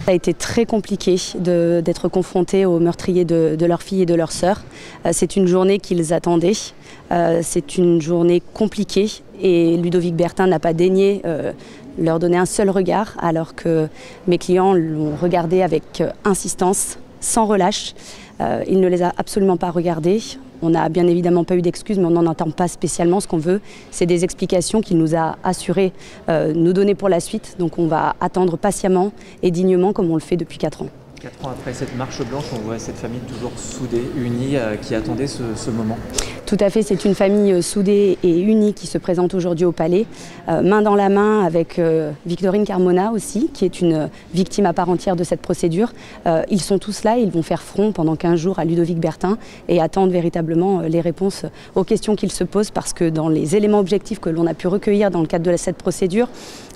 Ça a été très compliqué d'être confrontés aux meurtriers de leur fille et de leur sœur. C'est une journée qu'ils attendaient. C'est une journée compliquée et Ludovic Bertin n'a pas daigné leur donner un seul regard alors que mes clients l'ont regardé avec insistance, sans relâche. Il ne les a absolument pas regardés. On n'a bien évidemment pas eu d'excuses, mais on n'en entend pas spécialement. Ce qu'on veut, c'est des explications qu'il nous a assurées nous donner pour la suite. Donc on va attendre patiemment et dignement comme on le fait depuis 4 ans. 4 ans après cette marche blanche, on voit cette famille toujours soudée, unie, qui attendait ce moment. Tout à fait, c'est une famille soudée et unie qui se présente aujourd'hui au Palais, main dans la main avec Victorine Carmona aussi, qui est une victime à part entière de cette procédure. Ils sont tous là, ils vont faire front pendant 15 jours à Ludovic Bertin et attendent véritablement les réponses aux questions qu'ils se posent parce que dans les éléments objectifs que l'on a pu recueillir dans le cadre de cette procédure,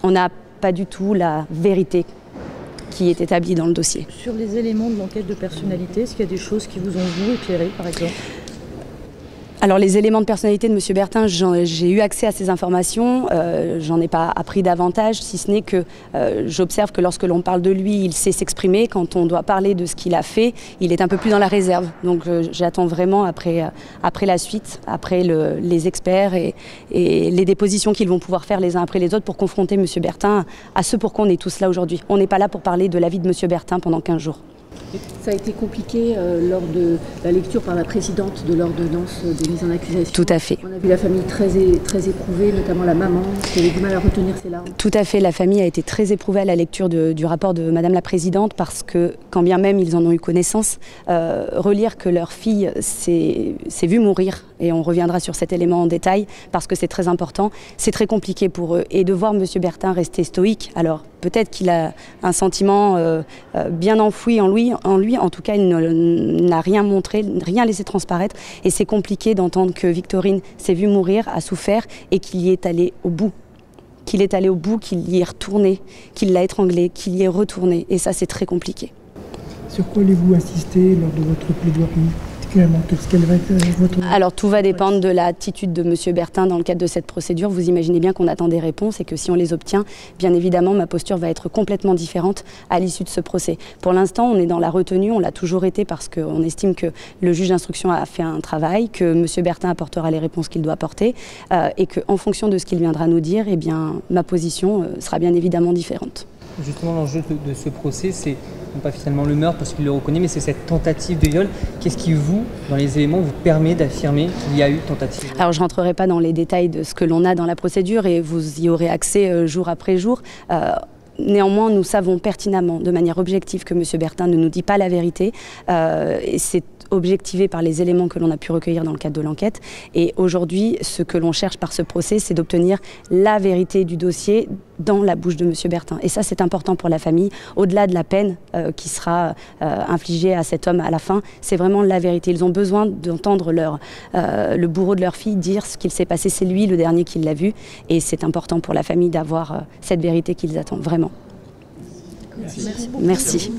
on n'a pas du tout la vérité qui est établi dans le dossier. Sur les éléments de l'enquête de personnalité, est-ce qu'il y a des choses qui vous ont vous éclairé par exemple ? Alors les éléments de personnalité de M. Bertin, j'ai eu accès à ces informations, j'en ai pas appris davantage, si ce n'est que j'observe que lorsque l'on parle de lui, il sait s'exprimer. Quand on doit parler de ce qu'il a fait, il est un peu plus dans la réserve. Donc j'attends vraiment après la suite, après les experts et les dépositions qu'ils vont pouvoir faire les uns après les autres pour confronter M. Bertin à ce pour quoi on est tous là aujourd'hui. On n'est pas là pour parler de la vie de M. Bertin pendant 15 jours. Ça a été compliqué lors de la lecture par la présidente de l'ordonnance de mise en accusation. Tout à fait. On a vu la famille très éprouvée, notamment la maman, qui avait du mal à retenir ses larmes. Tout à fait, la famille a été très éprouvée à la lecture du rapport de Madame la Présidente parce que, quand bien même ils en ont eu connaissance, relire que leur fille s'est vue mourir, et on reviendra sur cet élément en détail parce que c'est très important, c'est très compliqué pour eux. Et de voir M. Bertin rester stoïque, alors peut-être qu'il a un sentiment bien enfoui en lui, en tout cas il n'a rien montré, rien laissé transparaître et c'est compliqué d'entendre que Victorine s'est vue mourir, a souffert et qu'il y est allé au bout. Qu'il y est retourné, qu'il l'a étranglé, qu'il y est retourné et ça c'est très compliqué. Sur quoi allez-vous insister lors de votre plaidoirie ? Alors tout va dépendre de l'attitude de M. Bertin dans le cadre de cette procédure. Vous imaginez bien qu'on attend des réponses et que si on les obtient, bien évidemment ma posture va être complètement différente à l'issue de ce procès. Pour l'instant on est dans la retenue, on l'a toujours été parce qu'on estime que le juge d'instruction a fait un travail, que M. Bertin apportera les réponses qu'il doit apporter et qu'en fonction de ce qu'il viendra nous dire, eh bien, ma position sera bien évidemment différente. Justement, l'enjeu de ce procès, c'est non pas finalement le meurtre parce qu'il le reconnaît, mais c'est cette tentative de viol. Qu'est-ce qui, vous, dans les éléments, vous permet d'affirmer qu'il y a eu tentative de viol ? Alors, je ne rentrerai pas dans les détails de ce que l'on a dans la procédure et vous y aurez accès jour après jour. Néanmoins, nous savons pertinemment, de manière objective, que M. Bertin ne nous dit pas la vérité. Et c'est objectivé par les éléments que l'on a pu recueillir dans le cadre de l'enquête. Et aujourd'hui, ce que l'on cherche par ce procès, c'est d'obtenir la vérité du dossier dans la bouche de M. Bertin. Et ça, c'est important pour la famille. Au-delà de la peine qui sera infligée à cet homme à la fin, c'est vraiment la vérité. Ils ont besoin d'entendre le bourreau de leur fille dire ce qu'il s'est passé. C'est lui le dernier qui l'a vu. Et c'est important pour la famille d'avoir cette vérité qu'ils attendent, vraiment. Merci. Merci.